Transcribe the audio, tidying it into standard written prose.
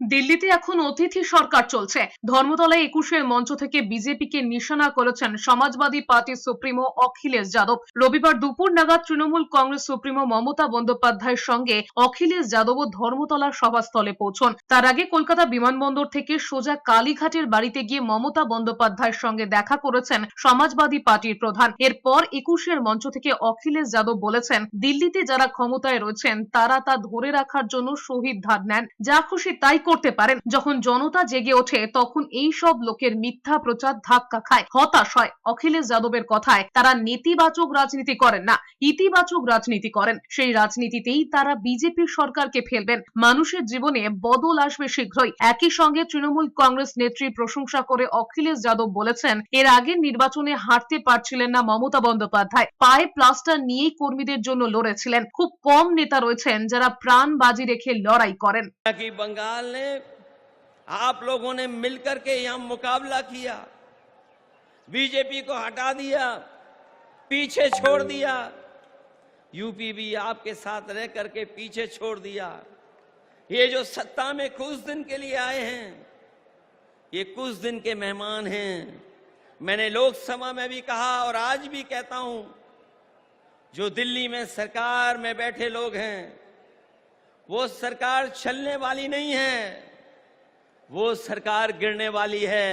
দিল্লিতে এখন অতিথি সরকার চলছে। ধর্মতলায় ২১-এর মঞ্চ থেকে বিজেপিকে নিশানা করেছেন সমাজবাদী পার্টির সুপ্রিমো অখিলেশ যাদব। রবিবার দুপুর নাগাদ তৃণমূল কংগ্রেস সুপ্রিমো মমতা বন্দ্যোপাধ্যায়ের সঙ্গে অখিলেশ যাদবও ধর্মতলার সভাস্থলে পৌঁছন। তার আগে কলকাতা বিমানবন্দর থেকে সোজা কালীঘাটের বাড়িতে গিয়ে মমতা বন্দ্যোপাধ্যায়ের সঙ্গে দেখা করেছেন সমাজবাদী পার্টির প্রধান। এরপর ২১-এর মঞ্চ থেকে অখিলেশ যাদব বলেছেন, দিল্লিতে যারা ক্ষমতায় রয়েছেন তারা তা ধরে রাখার জন্য শহীদ ধার নেন, যা খুশি তাই করতে পারেন। যখন জনতা জেগে ওঠে তখন এই সব লোকের মিথ্যা প্রচার ধাক্কা খায়, হতাশ হয়। অখিলেশ যাদবের কথায়, তারা নেতিবাচক রাজনীতি করেন না, ইতিবাচক রাজনীতি করেন। সেই রাজনীতিতেই তারা বিজেপি সরকারকে ফেলবেন। মানুষের জীবনে বদল আসবে শীঘ্রই। একই সঙ্গে তৃণমূল কংগ্রেস নেত্রীর প্রশংসা করে অখিলেশ যাদব বলেছেন, এর আগের নির্বাচনে হারতে পারছিলেন না মমতা বন্দ্যোপাধ্যায়, পায়ে প্লাস্টার নিয়েই কর্মীদের জন্য লড়েছিলেন। খুব কম নেতা রয়েছেন যারা প্রাণ বাজি রেখে লড়াই করেন। बंगाल ने आप लोगों ने मिलकर के यहां मुकाबला किया, बीजेपी को हटा दिया, पीछे छोड़ दिया। यूपी भी आपके साथ रह करके पीछे छोड़ दिया। ये जो सत्ता में कुछ दिन के लिए आए हैं, ये कुछ दिन के मेहमान हैं। मैंने लोकसभा में भी कहा और आज भी कहता हूं, जो दिल्ली में सरकार में बैठे लोग हैं वो सरकार चलने वाली नहीं है, वो सरकार गिरने वाली है।